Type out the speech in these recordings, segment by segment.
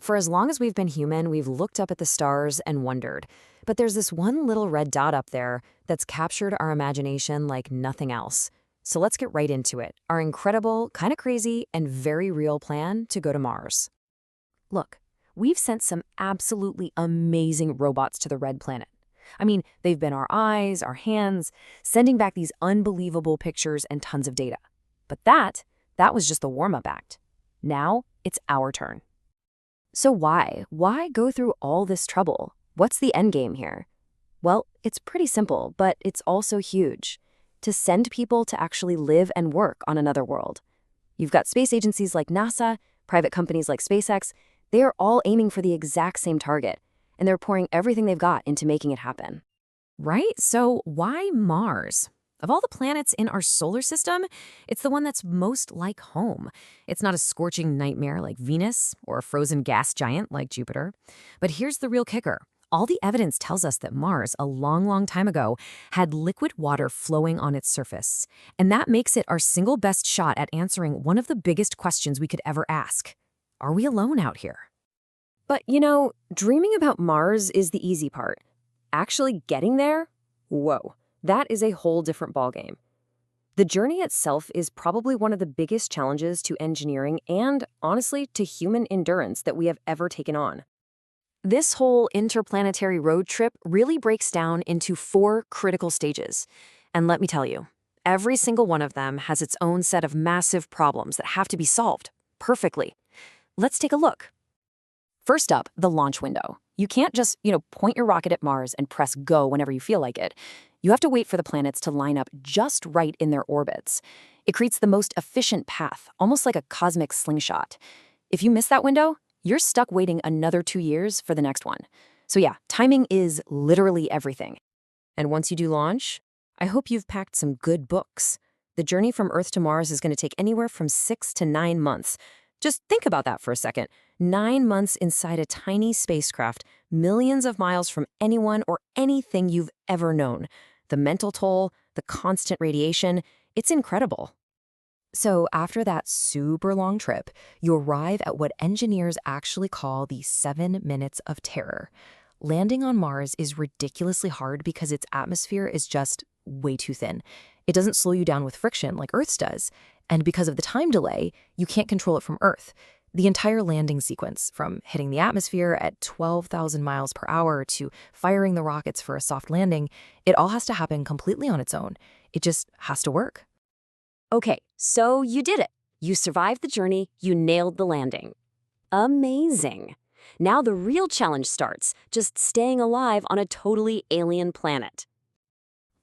For as long as we've been human, we've looked up at the stars and wondered. But there's this one little red dot up there that's captured our imagination like nothing else. So let's get right into it. Our incredible, kind of crazy, and very real plan to go to Mars. Look, we've sent some absolutely amazing robots to the red planet. I mean, they've been our eyes, our hands, sending back these unbelievable pictures and tons of data. But that was just the warm-up act. Now, it's our turn. So why? Why go through all this trouble? What's the end game here? Well, it's pretty simple, but it's also huge. To send people to actually live and work on another world. You've got space agencies like NASA, private companies like SpaceX. They are all aiming for the exact same target, and they're pouring everything they've got into making it happen. Right? So why Mars? Of all the planets in our solar system, it's the one that's most like home. It's not a scorching nightmare like Venus or a frozen gas giant like Jupiter. But here's the real kicker. All the evidence tells us that Mars, a long time ago, had liquid water flowing on its surface. And that makes it our single best shot at answering one of the biggest questions we could ever ask. Are we alone out here? But dreaming about Mars is the easy part. Actually getting there? Whoa. That is a whole different ballgame. The journey itself is probably one of the biggest challenges to engineering and, honestly, to human endurance that we have ever taken on. This whole interplanetary road trip really breaks down into 4 critical stages. And let me tell you, every single one of them has its own set of massive problems that have to be solved perfectly. Let's take a look. First up, the launch window. You can't just, point your rocket at Mars and press go whenever you feel like it. You have to wait for the planets to line up just right in their orbits. It creates the most efficient path, almost like a cosmic slingshot. If you miss that window, you're stuck waiting another 2 years for the next one. So yeah, timing is literally everything. And once you do launch, I hope you've packed some good books. The journey from Earth to Mars is going to take anywhere from 6 to 9 months. Just think about that for a second. 9 months inside a tiny spacecraft, millions of miles from anyone or anything you've ever known. The mental toll, the constant radiation, it's incredible. So after that super long trip, you arrive at what engineers actually call the 7 minutes of terror. Landing on Mars is ridiculously hard because its atmosphere is just way too thin. It doesn't slow you down with friction like Earth's does. And because of the time delay, you can't control it from Earth. The entire landing sequence, from hitting the atmosphere at 12,000 miles per hour to firing the rockets for a soft landing, it all has to happen completely on its own. It just has to work. Okay, so you did it. You survived the journey, you nailed the landing. Amazing. Now the real challenge starts, just staying alive on a totally alien planet.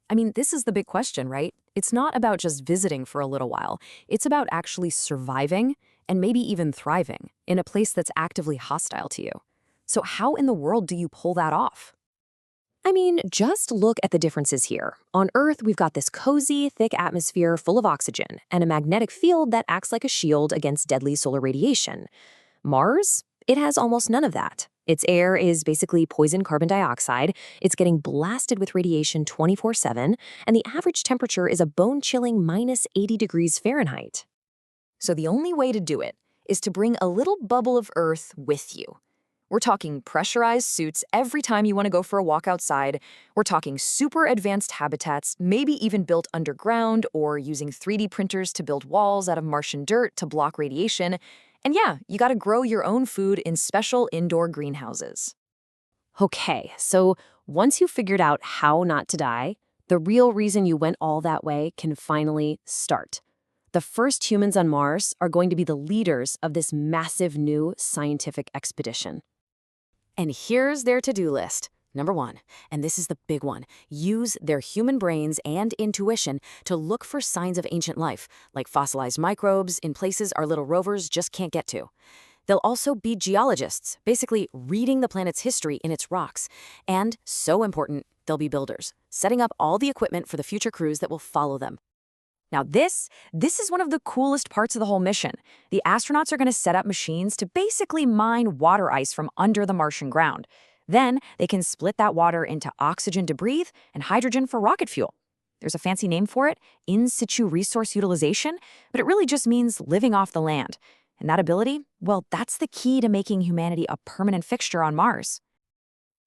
I mean, this is the big question, right? It's not about just visiting for a little while. It's about actually surviving and maybe even thriving in a place that's actively hostile to you. So how in the world do you pull that off? I mean, just look at the differences here. On Earth, we've got this cozy, thick atmosphere full of oxygen and a magnetic field that acts like a shield against deadly solar radiation. Mars? It has almost none of that. Its air is basically poison carbon dioxide, it's getting blasted with radiation 24/7, and the average temperature is a bone-chilling minus 80 degrees Fahrenheit. So the only way to do it is to bring a little bubble of Earth with you. We're talking pressurized suits every time you want to go for a walk outside. We're talking super advanced habitats, maybe even built underground or using 3D printers to build walls out of Martian dirt to block radiation. And yeah, you gotta grow your own food in special indoor greenhouses. Okay, so once you've figured out how not to die, the real reason you went all that way can finally start. The first humans on Mars are going to be the leaders of this massive new scientific expedition. And here's their to-do list. Number 1, and this is the big one, use their human brains and intuition to look for signs of ancient life, like fossilized microbes in places our little rovers just can't get to. They'll also be geologists, basically reading the planet's history in its rocks. And, so important, they'll be builders, setting up all the equipment for the future crews that will follow them. Now this is one of the coolest parts of the whole mission. The astronauts are going to set up machines to basically mine water ice from under the Martian ground. Then they can split that water into oxygen to breathe and hydrogen for rocket fuel. There's a fancy name for it, in situ resource utilization, but it really just means living off the land. And that ability, well, that's the key to making humanity a permanent fixture on Mars.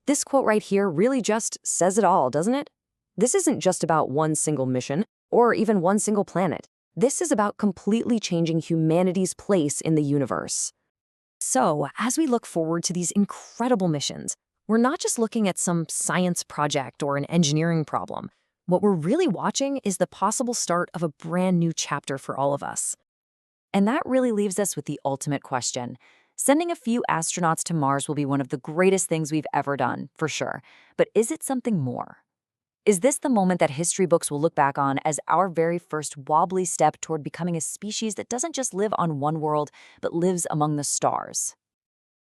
This quote right here really just says it all, doesn't it? This isn't just about one single mission or even one single planet. This is about completely changing humanity's place in the universe. So, as we look forward to these incredible missions, we're not just looking at some science project or an engineering problem. What we're really watching is the possible start of a brand new chapter for all of us. And that really leaves us with the ultimate question. Sending a few astronauts to Mars will be one of the greatest things we've ever done, for sure. But is it something more? Is this the moment that history books will look back on as our very first wobbly step toward becoming a species that doesn't just live on one world, but lives among the stars?